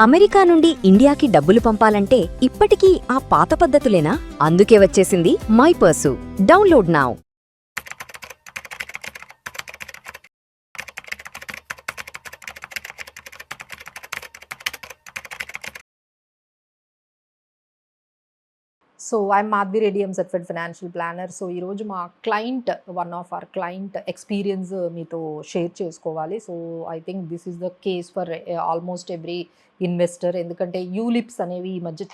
America నుండి ఇండియాకి డబ్బులు పంపాలంటే ఇప్పటికీ ఆ పాత పద్ధతులేనా? అందుకే వచ్చేసింది MyPursu. Download now. So I'm Madhvi Reddy, I'm certified financial planner. So ఈ రోజు మా client one of our client experience మీతో షేర్ చేసుకోవాలి. So I think this is the case for almost every investor. ఎందుకంటే యూలిప్స్ అనేవి ఈ మధ్య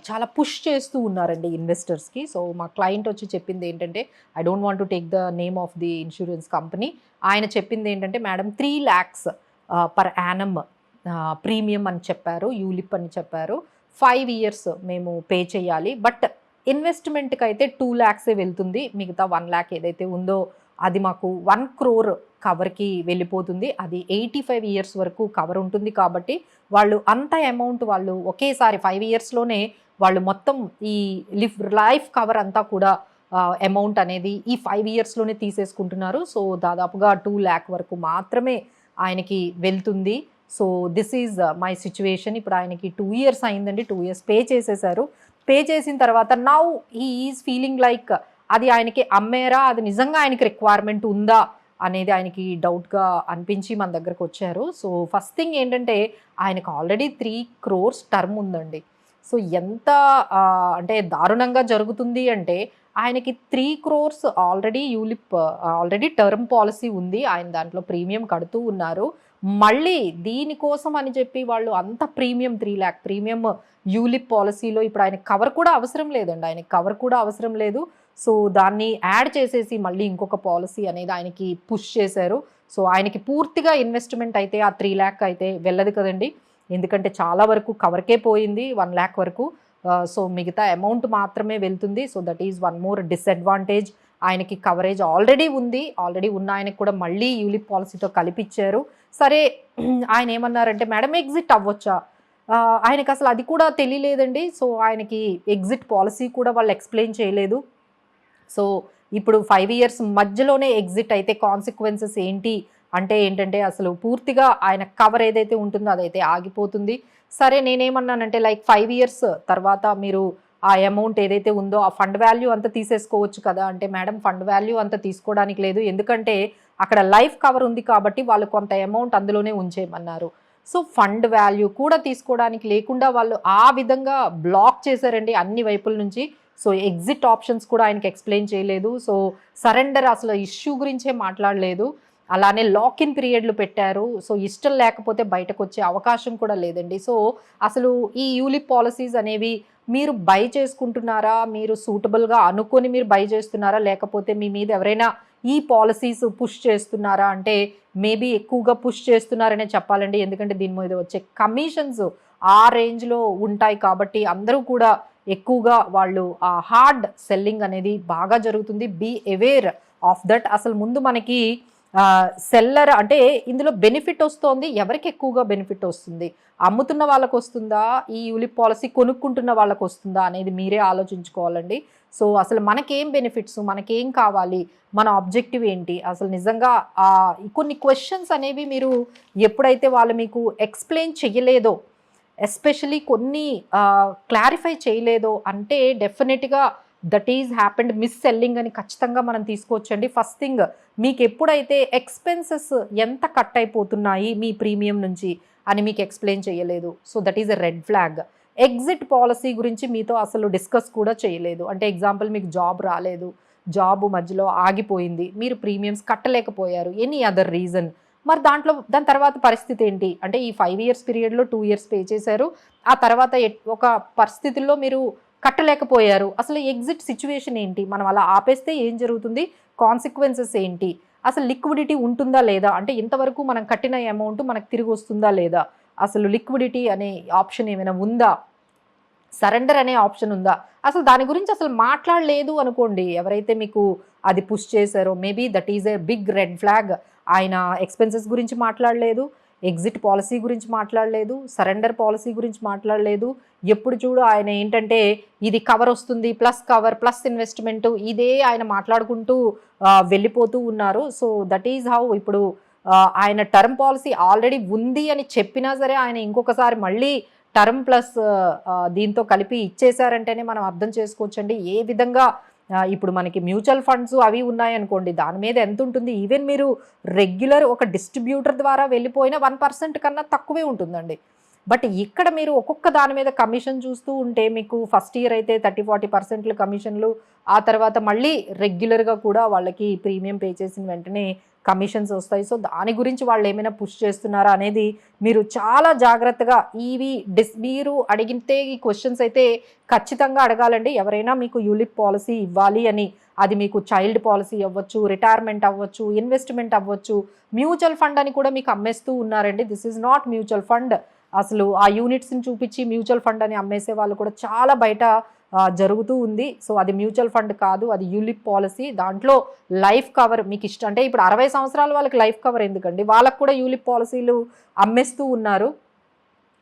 చాలా పుష్ చేస్తూ ఉన్నారండి ఇన్వెస్టర్స్కి. సో మా క్లయింట్ వచ్చి చెప్పింది ఏంటంటే, I don't want to take the name of the insurance company. ఆయన చెప్పింది ఏంటంటే, madam 3 lakhs per annum premium అని చెప్పారు, యూలిప్ అని చెప్పారు. 5 years మేము పే చేయాలి, బట్ ఇన్వెస్ట్మెంట్కి అయితే 2 lakhs వెళ్తుంది. మిగతా 1 lakh ఏదైతే ఉందో అది మాకు 1 crore కవర్కి వెళ్ళిపోతుంది. అది 85 years వరకు కవర్ ఉంటుంది. కాబట్టి వాళ్ళు అంత అమౌంట్ వాళ్ళు ఒకేసారి 5 yearsలోనే వాళ్ళు మొత్తం ఈ లైఫ్ కవర్ అంతా కూడా అమౌంట్ అనేది ఈ 5 yearsలోనే తీసేసుకుంటున్నారు. సో దాదాపుగా 2 lakh వరకు మాత్రమే ఆయనకి వెళ్తుంది. So this is my situation. ఇప్పుడు ఆయనకి 2 years అయిందండి. 2 years పే చేసేసారు. పే చేసిన తర్వాత now he is feeling like అది ఆయనకి అమ్మేరా, అది నిజంగా ఆయనకి రిక్వైర్మెంట్ ఉందా అనేది ఆయనకి డౌట్గా అనిపించి మన దగ్గరకు వచ్చారు. సో ఫస్ట్ థింగ్ ఏంటంటే, ఆయనకు ఆల్రెడీ 3 crores టర్మ్ ఉందండి. సో ఎంత అంటే దారుణంగా జరుగుతుంది అంటే, ఆయనకి 3 crores already ULIP already term policy ఉంది. ఆయన దాంట్లో ప్రీమియం కడుతూ ఉన్నారు. మళ్ళీ దీనికోసం అని చెప్పి వాళ్ళు అంత ప్రీమియం 3 lakh ప్రీమియం యూలిప్ పాలసీలో ఇప్పుడు ఆయనకి కవర్ కూడా అవసరం లేదండి. ఆయనకి కవర్ కూడా అవసరం లేదు. సో దాన్ని యాడ్ చేసేసి మళ్ళీ ఇంకొక పాలసీ అనేది ఆయనకి పుష్ చేశారు. సో ఆయనకి పూర్తిగా ఇన్వెస్ట్మెంట్ అయితే ఆ 3 lakh అయితే వెళ్ళదు కదండి. ఎందుకంటే చాలా వరకు కవర్కే పోయింది, 1 lakh వరకు. సో మిగతా అమౌంట్ మాత్రమే వెళ్తుంది. So that is one more disadvantage. ఆయనకి కవరేజ్ ఆల్రెడీ ఉంది, ఆల్రెడీ ఉన్న ఆయనకి కూడా మళ్ళీ యూలిప్ పాలసీతో కలిపిచ్చారు. సరే, ఆయన ఏమన్నారంటే, మేడం ఎగ్జిట్ అవ్వచ్చా? ఆయనకి అసలు అది కూడా తెలియలేదండి. సో ఆయనకి ఎగ్జిట్ పాలసీ కూడా వాళ్ళు ఎక్స్ప్లెయిన్ చేయలేదు. సో ఇప్పుడు 5 years మధ్యలోనే ఎగ్జిట్ అయితే కాన్సిక్వెన్సెస్ ఏంటి అంటే ఏంటంటే, అసలు పూర్తిగా ఆయన కవర్ ఏదైతే ఉంటుందో అదైతే ఆగిపోతుంది. సరే, నేనేమన్నానంటే, లైక్ 5 years తర్వాత మీరు ఆ అమౌంట్ ఏదైతే ఉందో ఆ ఫండ్ వాల్యూ అంతా తీసేసుకోవచ్చు కదా అంటే, మేడం ఫండ్ వాల్యూ అంతా తీసుకోవడానికి లేదు, ఎందుకంటే అక్కడ లైఫ్ కవర్ ఉంది కాబట్టి వాళ్ళు కొంత అమౌంట్ అందులోనే ఉంచేయమన్నారు. సో ఫండ్ వాల్యూ కూడా తీసుకోవడానికి లేకుండా వాళ్ళు ఆ విధంగా బ్లాక్ చేశారండి అన్ని వైపుల నుంచి. సో ఎగ్జిట్ ఆప్షన్స్ కూడా ఆయనకి ఎక్స్ప్లెయిన్ చేయలేదు. సో సరెండర్ అసలు ఇష్యూ గురించే మాట్లాడలేదు. అలానే లాక్ ఇన్ పీరియడ్లు పెట్టారు. సో ఇష్టం లేకపోతే బయటకు వచ్చే అవకాశం కూడా లేదండి. సో అసలు ఈ యూలిప్ పాలసీస్ అనేవి మీరు బై చేసుకుంటున్నారా, మీరు సూటబుల్గా అనుకొని మీరు బై చేస్తున్నారా, లేకపోతే మీ మీద ఎవరైనా ఈ పాలసీస్ పుష్ చేస్తున్నారా అంటే, మేబీ ఎక్కువగా పుష్ చేస్తున్నారనే చెప్పాలండి. ఎందుకంటే దీని మీద వచ్చే కమిషన్స్ ఆ రేంజ్లో ఉంటాయి కాబట్టి అందరూ కూడా ఎక్కువగా వాళ్ళు ఆ హార్డ్ సెల్లింగ్ అనేది బాగా జరుగుతుంది. Be aware of that. అసలు ముందు మనకి సెల్లర్ అంటే ఇందులో బెనిఫిట్ వస్తుంది, ఎవరికి ఎక్కువగా బెనిఫిట్ వస్తుంది? అమ్ముతున్న వాళ్ళకు వస్తుందా, ఈ యూలిప్ పాలసీ కొనుక్కుంటున్న వాళ్ళకు వస్తుందా అనేది మీరే ఆలోచించుకోవాలండి. సో అసలు మనకేం బెనిఫిట్స్, మనకేం కావాలి, మన ఆబ్జెక్టివ్ ఏంటి, అసలు నిజంగా కొన్ని క్వశ్చన్స్ అనేవి మీరు ఎప్పుడైతే వాళ్ళు మీకు ఎక్స్ప్లెయిన్ చేయలేదో, ఎస్పెషలీ కొన్ని క్లారిఫై చేయలేదో అంటే డెఫినెట్గా that is happened miss selling అని ఖచ్చితంగా మనం తీసుకోవచ్చండి. ఫస్ట్ థింగ్, మీకు ఎప్పుడైతే ఎక్స్పెన్సెస్ ఎంత కట్ అయిపోతున్నాయి మీ ప్రీమియం నుంచి అని మీకు ఎక్స్ప్లెయిన్ చేయలేదు, so that is a red flag. Exit policy గురించి మీతో అసలు డిస్కస్ కూడా చేయలేదు. అంటే ఎగ్జాంపుల్, మీకు జాబ్ రాలేదు, జాబ్ మధ్యలో ఆగిపోయింది, మీరు ప్రీమియమ్స్ కట్టలేకపోయారు, ఎనీ అదర్ రీజన్, మరి దాని తర్వాత పరిస్థితి ఏంటి అంటే, ఈ 5 years పీరియడ్లో 2 years పే చేశారు, ఆ తర్వాత ఒక పరిస్థితుల్లో మీరు కట్టలేకపోయారు, అసలు ఎగ్జిట్ సిచ్యువేషన్ ఏంటి, మనం అలా ఆపేస్తే ఏం జరుగుతుంది, కాన్సిక్వెన్సెస్ ఏంటి, అసలు లిక్విడిటీ ఉంటుందా లేదా, అంటే ఇంతవరకు మనం కట్టిన అమౌంట్ మనకు తిరిగి వస్తుందా లేదా, అసలు లిక్విడిటీ అనే ఆప్షన్ ఏమైనా ఉందా, సరెండర్ అనే ఆప్షన్ ఉందా, అసలు దాని గురించి అసలు మాట్లాడలేదు అనుకోండి ఎవరైతే మీకు అది పుష్ చేశారో, maybe that is a big red flag. ఆయన ఎక్స్పెన్సెస్ గురించి మాట్లాడలేదు, ఎగ్జిట్ పాలసీ గురించి మాట్లాడలేదు, సరెండర్ పాలసీ గురించి మాట్లాడలేదు. ఎప్పుడు చూడు ఆయన ఏంటంటే, ఇది కవర్ వస్తుంది, ప్లస్ కవర్ ప్లస్ ఇన్వెస్ట్మెంట్, ఇదే ఆయన మాట్లాడుకుంటూ వెళ్ళిపోతూ ఉన్నారు. సో దట్ ఈజ్ హౌ ఇప్పుడు ఆయన టర్మ్ పాలసీ ఆల్రెడీ ఉంది అని చెప్పినా సరే ఆయన ఇంకొకసారి మళ్ళీ టర్మ్ ప్లస్ దీంతో కలిపి ఇచ్చేసారంటేనే మనం అర్థం చేసుకోవచ్చండి ఏ విధంగా ఇప్పుడు మనకి మ్యూచువల్ ఫండ్స్ అవి ఉన్నాయనుకోండి, దాని మీద ఎంత ఉంటుంది. ఈవెన్ మీరు రెగ్యులర్ ఒక డిస్ట్రిబ్యూటర్ ద్వారా వెళ్ళిపోయిన 1% కన్నా తక్కువే ఉంటుందండి. బట్ ఇక్కడ మీరు ఒక్కొక్క దాని మీద కమిషన్ చూస్తూ ఉంటే మీకు ఫస్ట్ ఇయర్ అయితే 30-40% కమిషన్లు, ఆ తర్వాత మళ్ళీ రెగ్యులర్గా కూడా వాళ్ళకి ప్రీమియం పే చేసిన వెంటనే కమిషన్స్ వస్తాయి. సో దాని గురించి వాళ్ళు ఏమైనా పుష్ చేస్తున్నారా అనేది మీరు చాలా జాగ్రత్తగా మీరు అడిగితే ఈ క్వశ్చన్స్ అయితే ఖచ్చితంగా అడగాలండి. ఎవరైనా మీకు యూలిప్ పాలసీ ఇవ్వాలి అని, అది మీకు చైల్డ్ పాలసీ అవ్వచ్చు, రిటైర్మెంట్ అవ్వచ్చు, ఇన్వెస్ట్మెంట్ అవ్వచ్చు, మ్యూచువల్ ఫండ్ అని కూడా మీకు అమ్మేస్తూ ఉన్నారండి. This is not mutual fund. అసలు ఆ యూనిట్స్ని చూపించి మ్యూచువల్ ఫండ్ అని అమ్మేసే వాళ్ళు కూడా చాలా బయట జరుగుతూ ఉంది. సో అది మ్యూచువల్ ఫండ్ కాదు, అది యూలిప్ పాలసీ. దాంట్లో లైఫ్ కవర్ మీకు ఇష్టం అంటే ఇప్పుడు 60 సంవత్సరాల వాళ్ళకి లైఫ్ కవర్ ఎందుకండి, వాళ్ళకు కూడా యూలిప్ పాలసీలు అమ్మేస్తూ ఉన్నారు.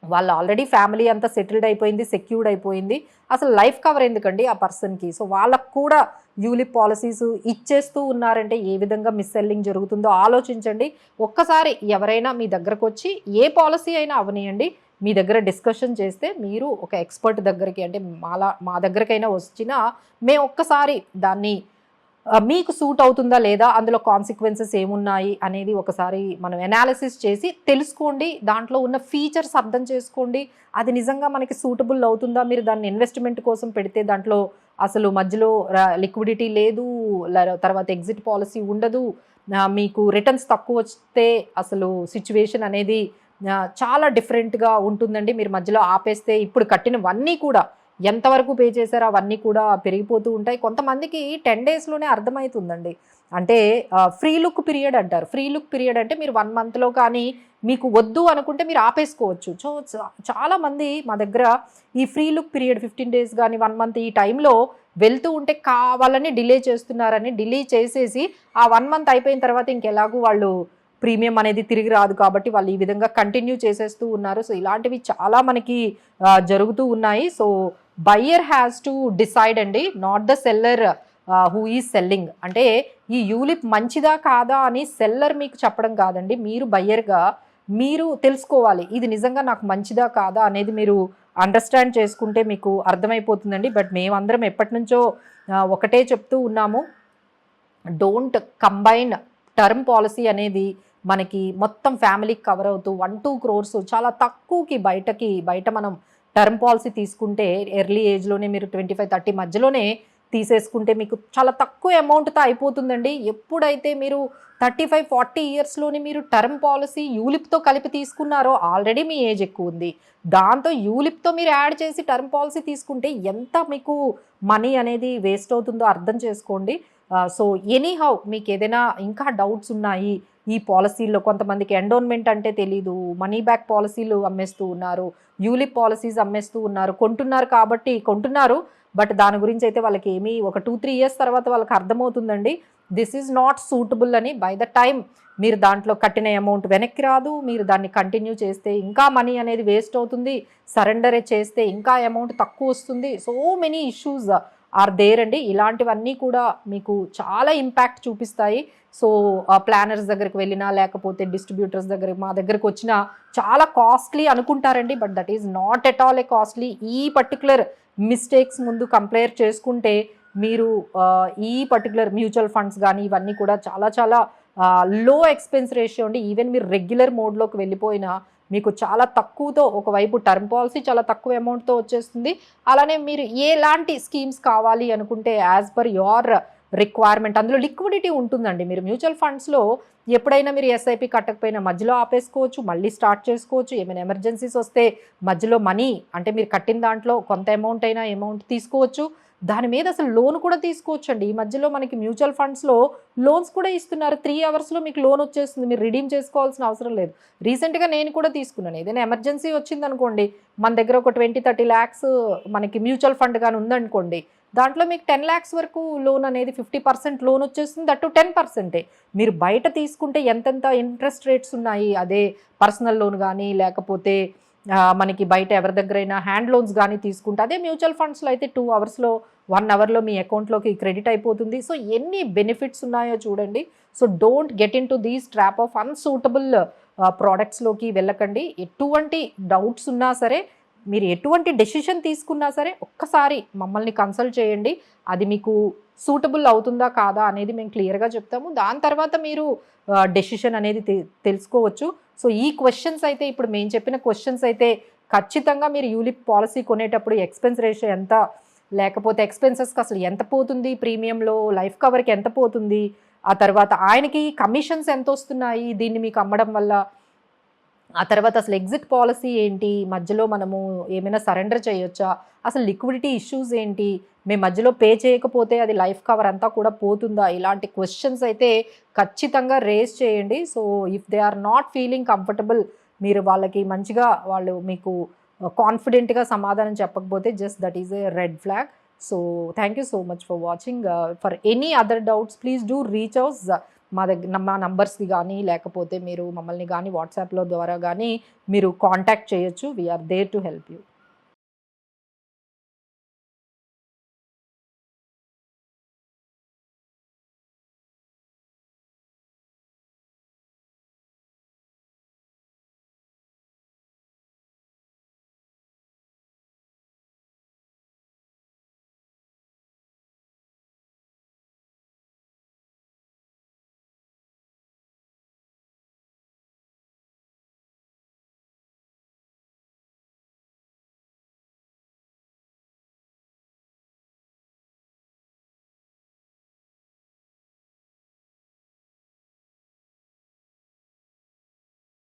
వాళ్ళు ఆల్రెడీ ఫ్యామిలీ అంతా సెటిల్డ్ అయిపోయింది, సెక్యూర్డ్ అయిపోయింది, అసలు లైఫ్ కవర్ ఎందుకండి ఆ పర్సన్కి. సో వాళ్ళకు కూడా యూలిప్ పాలసీస్ ఇచ్చేస్తూ ఉన్నారంటే ఏ విధంగా మిస్సెల్లింగ్ జరుగుతుందో ఆలోచించండి. ఒక్కసారి ఎవరైనా మీ దగ్గరకు వచ్చి ఏ పాలసీ అయినా అవనియండి, మీ దగ్గర డిస్కషన్ చేస్తే మీరు ఒక ఎక్స్పర్ట్ దగ్గరికి అంటే మా దగ్గరకైనా వచ్చినా మేము ఒక్కసారి దాన్ని మీకు సూట్ అవుతుందా లేదా, అందులో కాన్సిక్వెన్సెస్ ఏమున్నాయి అనేది ఒకసారి మనం ఎనాలిసిస్ చేసి తెలుసుకోండి. దాంట్లో ఉన్న ఫీచర్స్ అర్థం చేసుకోండి, అది నిజంగా మనకి సూటబుల్ అవుతుందా. మీరు దాన్ని ఇన్వెస్ట్మెంట్ కోసం పెడితే దాంట్లో అసలు మధ్యలో లిక్విడిటీ లేదు, తర్వాత ఎగ్జిట్ పాలసీ ఉండదు, మీకు రిటర్న్స్ తక్కువ వస్తే అసలు సిచ్యువేషన్ అనేది చాలా డిఫరెంట్గా ఉంటుందండి. మీరు మధ్యలో ఆపేస్తే ఇప్పుడు కట్టినవన్నీ కూడా ఎంతవరకు పే చేశారో అవన్నీ కూడా పెరిగిపోతూ ఉంటాయి. కొంతమందికి 10 డేస్లోనే అర్థమవుతుందండి. అంటే ఫ్రీ లుక్ పీరియడ్ అంటారు. ఫ్రీ లుక్ పీరియడ్ అంటే మీరు 1 మంత్లో కానీ మీకు వద్దు అనుకుంటే మీరు ఆపేసుకోవచ్చు. సో చాలామంది మా దగ్గర ఈ ఫ్రీ లుక్ పీరియడ్ 15 డేస్ కానీ 1 మంత్ ఈ టైంలో వెళ్తూ ఉంటే కావాలని డిలే చేస్తున్నారని డిలే చేసేసి ఆ 1 మంత్ అయిపోయిన తర్వాత ఇంకెలాగూ వాళ్ళు ప్రీమియం అనేది తిరిగి రాదు కాబట్టి వాళ్ళు ఈ విధంగా కంటిన్యూ చేసేస్తూ ఉన్నారు. సో ఇలాంటివి చాలా మనకి జరుగుతూ ఉన్నాయి. So buyer has to decide అండి, not the seller who is selling. అంటే ఈ యూలిప్ మంచిదా కాదా అని సెల్లర్ మీకు చెప్పడం కాదండి, మీరు బయ్యర్గా మీరు తెలుసుకోవాలి ఇది నిజంగా నాకు మంచిదా కాదా అనేది మీరు అండర్స్టాండ్ చేసుకుంటే మీకు అర్థమైపోతుందండి. బట్ మేమందరం ఎప్పటి నుంచో ఒకటే చెప్తూ ఉన్నాము, డోంట్ కంబైన్ టర్మ్ పాలసీ అనేది మనకి మొత్తం ఫ్యామిలీకి కవర్ అవుతూ 1-2 crores చాలా తక్కువకి బయట మనం టర్మ్ పాలసీ తీసుకుంటే ఎర్లీ ఏజ్లోనే మీరు 25-30 మధ్యలోనే తీసేసుకుంటే మీకు చాలా తక్కువ అమౌంట్తో అయిపోతుందండి. ఎప్పుడైతే మీరు 35-40 ఇయర్స్లోని మీరు టర్మ్ పాలసీ యూలిప్తో కలిపి తీసుకున్నారో ఆల్రెడీ మీ ఏజ్ ఎక్కువ ఉంది, దాంతో యూలిప్తో మీరు యాడ్ చేసి టర్మ్ పాలసీ తీసుకుంటే ఎంత మీకు మనీ అనేది వేస్ట్ అవుతుందో అర్థం చేసుకోండి. సో ఎనీహౌ మీకు ఏదైనా ఇంకా డౌట్స్ ఉన్నాయి ఈ పాలసీల్లో, కొంతమందికి ఎండోన్మెంట్ అంటే తెలీదు, మనీ బ్యాక్ పాలసీలు అమ్మేస్తూ ఉన్నారు, యూలిప్ పాలసీస్ అమ్మేస్తూ ఉన్నారు, కొంటున్నారు బట్ దాని గురించి అయితే వాళ్ళకి ఏమీ ఒక 2-3 ఇయర్స్ తర్వాత వాళ్ళకి అర్థమవుతుందండి దిస్ ఈజ్ నాట్ సూటబుల్ అని. బై ద టైం మీరు దాంట్లో కట్టిన అమౌంట్ వెనక్కి రాదు, మీరు దాన్ని కంటిన్యూ చేస్తే ఇంకా మనీ అనేది వేస్ట్ అవుతుంది, సరెండర్ చేస్తే ఇంకా అమౌంట్ తక్కువ వస్తుంది. So many issues are there అండి. ఇలాంటివన్నీ కూడా మీకు చాలా ఇంపాక్ట్ చూపిస్తాయి. సో ప్లానర్స్ దగ్గరికి వెళ్ళినా లేకపోతే డిస్ట్రిబ్యూటర్స్ మా దగ్గరకు వచ్చినా చాలా కాస్ట్లీ అనుకుంటారండి, but that is not at all A costly. ఈ పర్టికులర్ మిస్టేక్స్ ముందు కంపేర్ చేసుకుంటే మీరు ఈ పర్టికులర్ మ్యూచువల్ ఫండ్స్ కానీ ఇవన్నీ కూడా చాలా చాలా లో ఎక్స్పెన్స్ రేషియో అండి. ఈవెన్ మీరు రెగ్యులర్ మోడ్లోకి వెళ్ళిపోయినా మీకు చాలా తక్కువతో, ఒకవైపు టర్మ్ పాలసీ చాలా తక్కువ అమౌంట్తో వచ్చేస్తుంది, అలానే మీరు ఎలాంటి స్కీమ్స్ కావాలి అనుకుంటే యాజ్ పర్ యువర్ రిక్వైర్మెంట్ అందులో లిక్విడిటీ ఉంటుందండి. మీరు మ్యూచువల్ ఫండ్స్లో ఎప్పుడైనా మీరు ఎస్ఐపి కట్టకపోయినా మధ్యలో ఆపేసుకోవచ్చు, మళ్ళీ స్టార్ట్ చేసుకోవచ్చు. ఏమైనా ఎమర్జెన్సీస్ వస్తే మధ్యలో మనీ అంటే మీరు కట్టిన దాంట్లో కొంత అమౌంట్ అయినా అమౌంట్ తీసుకోవచ్చు, దాని మీద అసలు లోన్ కూడా తీసుకోవచ్చు అండి. ఈ మధ్యలో మనకి మ్యూచువల్ ఫండ్స్లో లోన్స్ కూడా ఇస్తున్నారు, 3 అవర్స్లో మీకు లోన్ వచ్చేస్తుంది, మీరు రిడీమ్ చేసుకోవాల్సిన అవసరం లేదు. రీసెంట్గా నేను కూడా తీసుకున్నాను. ఏదైనా ఎమర్జెన్సీ వచ్చిందనుకోండి, మన దగ్గర ఒక 20-30 lakhs మనకి మ్యూచువల్ ఫండ్ కానీ ఉందనుకోండి, దాంట్లో మీకు 10 lakhs వరకు లోన్ అనేది 50% లోన్ వచ్చేస్తుంది, దట్టు 10%. మీరు బయట తీసుకుంటే ఎంతెంత ఇంట్రెస్ట్ రేట్స్ ఉన్నాయి, అదే పర్సనల్ లోన్ కానీ లేకపోతే మనకి బయట ఎవరి దగ్గరైనా హ్యాండ్ లోన్స్ కానీ తీసుకుంటే, అదే మ్యూచువల్ ఫండ్స్లో అయితే 2 అవర్స్లో 1 అవర్లో మీ అకౌంట్లోకి క్రెడిట్ అయిపోతుంది. సో ఎన్ని బెనిఫిట్స్ ఉన్నాయో చూడండి. So don't get into these trap of unsuitable ప్రోడక్ట్స్లోకి వెళ్ళకండి. ఎటువంటి డౌట్స్ ఉన్నా సరే, మీరు ఎటువంటి డెసిషన్ తీసుకున్నా సరే ఒక్కసారి మమ్మల్ని కన్సల్ట్ చేయండి. అది మీకు సూటబుల్ అవుతుందా కాదా అనేది మేము క్లియర్గా చెప్తాము. దాని తర్వాత మీరు డెసిషన్ అనేది తెలుసుకోవచ్చు. సో ఈ క్వశ్చన్స్ అయితే, ఇప్పుడు మేము చెప్పిన క్వశ్చన్స్ అయితే ఖచ్చితంగా మీరు యూలిప్ పాలసీ కొనేటప్పుడు ఎక్స్పెన్స్ రేషియో ఎంత, లేకపోతే ఎక్స్పెన్సెస్కి అసలు ఎంత పోతుంది, ప్రీమియంలో లైఫ్ కవర్కి ఎంత పోతుంది, ఆ తర్వాత ఆయనకి కమిషన్స్ ఎంత వస్తున్నాయి దీన్ని మీకు అమ్మడం వల్ల, ఆ తర్వాత అసలు ఎగ్జిట్ పాలసీ ఏంటి, మధ్యలో మనము ఏమైనా సరెండర్ చేయొచ్చా, అసలు లిక్విడిటీ ఇష్యూస్ ఏంటి, మేము మధ్యలో పే చేయకపోతే అది లైఫ్ కవర్ అంతా కూడా పోతుందా, ఇలాంటి క్వశ్చన్స్ అయితే ఖచ్చితంగా రేస్ చేయండి. So if they are not feeling comfortable, మీరు వాళ్ళకి మంచిగా వాళ్ళు మీకు కాన్ఫిడెంట్గా సమాధానం చెప్పకపోతే just that is a red flag. So thank you so much for watching. For any other doubts please do reach out మా నంబర్స్కి కానీ, లేకపోతే మీరు మమ్మల్ని కానీ వాట్సాప్లో ద్వారా కానీ మీరు కాంటాక్ట్ చేయొచ్చు. We're there to help you.